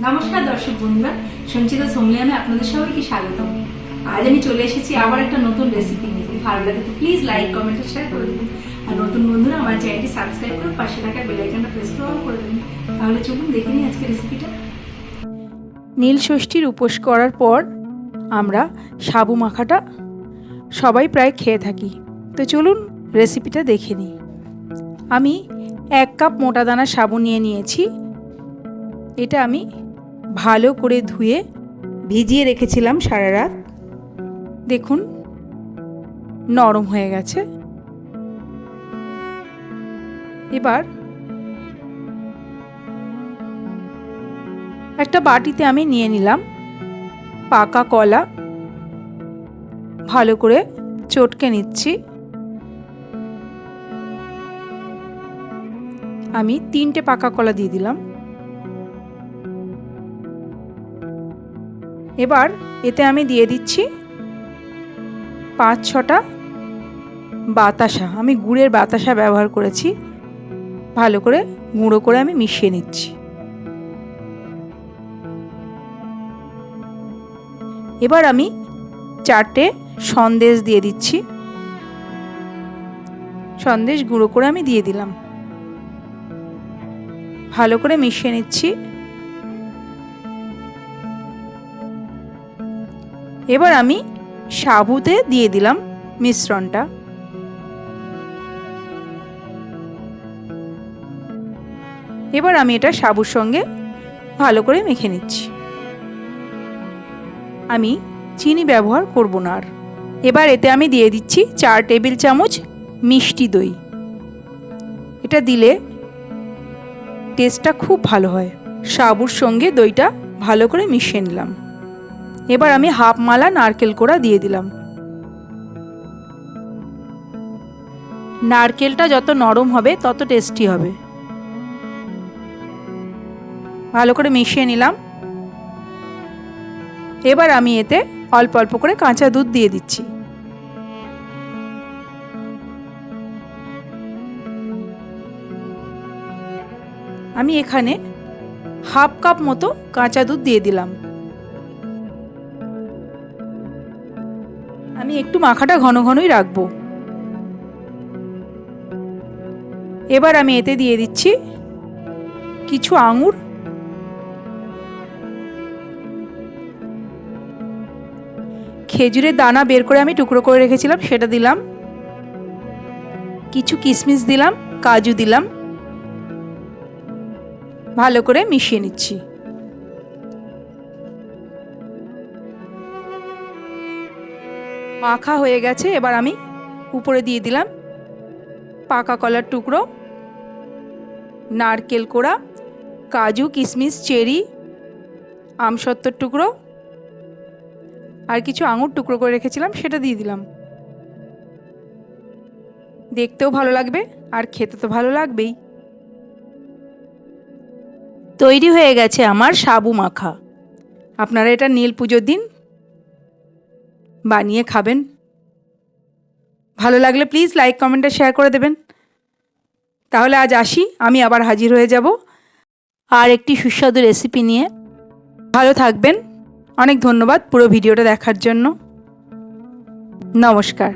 নমস্কার দর্শক বন্ধুরা, সঞ্চিতা সোমলিয়ামে আপনাদের সবাইকে স্বাগতম। আজ আমি চলে এসেছি আবার একটা নতুন রেসিপি নিয়ে। যদি ভালো লাগে তো প্লিজ লাইক, কমেন্ট আর শেয়ার করে দেবেন। আর নতুন বন্ধুরা আমার চ্যানেলটি সাবস্ক্রাইব করে পাশে থাকা বেল আইকনটা প্রেস করে দেবেন। তাহলে চলুন দেখে নিই আজকে রেসিপিটা। নীল ষষ্ঠীর উপোস করার পর আমরা সাবু মাখাটা সবাই প্রায় খেয়ে থাকি। তো চলুন রেসিপিটা দেখে নিই। আমি 1 কাপ মোটা দানা সাবু নিয়েছি। এটা আমি ভালো করে ধুয়ে ভিজিয়ে রেখেছিলাম সারা রাত। দেখুন নরম হয়ে গেছে। এবার একটা বাটিতে আমি নিয়ে নিলাম পাকা কলা, ভালো করে চটকে নিচ্ছি। আমি 3টে পাকা কলা দিয়ে দিলাম। এবার এতে আমি দিয়ে দিচ্ছি 5-6টা বাতাসা। আমি গুড়ের বাতাসা ব্যবহার করেছি। ভালো করে গুঁড়ো করে আমি মিশিয়ে নিচ্ছি। এবার আমি 4টে সন্দেশ দিয়ে দিচ্ছি। সন্দেশ গুঁড়ো করে আমি দিয়ে দিলাম। ভালো করে মিশিয়ে নিচ্ছি। এবার আমি সাবুতে দিয়ে দিলাম মিশ্রণটা। এবার আমি এটা সাবুর সঙ্গে ভালো করে মেখে নিচ্ছি। আমি চিনি ব্যবহার করব না আর। এবার এতে আমি দিয়ে দিচ্ছি 4 টেবিল চামচ মিষ্টি দই। এটা দিলে টেস্টটা খুব ভালো হয়। সাবুর সঙ্গে দইটা ভালো করে মিশিয়ে নিলাম। এবার আমি হাফ মালা নারকেল কোড়া দিয়ে দিলাম। নারকেলটা যত নরম হবে তত টেস্টি হবে। ভালো করে মিশিয়ে নিলাম। এবার আমি এতে অল্প অল্প করে কাঁচা দুধ দিয়ে দিচ্ছি। আমি এখানে হাফ কাপ মতো কাঁচা দুধ দিয়ে দিলাম। আমি একটু মাখাটা ঘন ঘনই রাখবো। এবার আমি এতে দিয়ে দিচ্ছি কিছু আঙুর। খেজুরের দানা বের করে আমি টুকরো করে রেখেছিলাম, সেটা দিলাম। কিছু কিশমিশ দিলাম, কাজু দিলাম। ভালো করে মিশিয়ে নিচ্ছি। মাখা হয়ে গেছে। এবার আমি উপরে দিয়ে দিলাম পাকা কলার টুকরো, নারকেল কোড়া, কাজু, কিশমিশ, চেরি, আমসত্ত্বর টুকরো আর কিছু আঙুর টুকরো করে রেখেছিলাম, সেটা দিয়ে দিলাম। দেখতেও ভালো লাগবে আর খেতে তো ভালো লাগবেই। তৈরি হয়ে গেছে আমার সাবু মাখা। আপনারা এটা নীল পুজোর দিন বানিয়ে খাবেন। ভালো লাগলে প্লিজ লাইক, কমেন্ট আর শেয়ার করে দেবেন। তাহলে আজ আসি, আমি আবার হাজির হয়ে যাব আর একটি সুস্বাদু রেসিপি নিয়ে। ভালো থাকবেন। অনেক ধন্যবাদ পুরো ভিডিওটা দেখার জন্য। নমস্কার।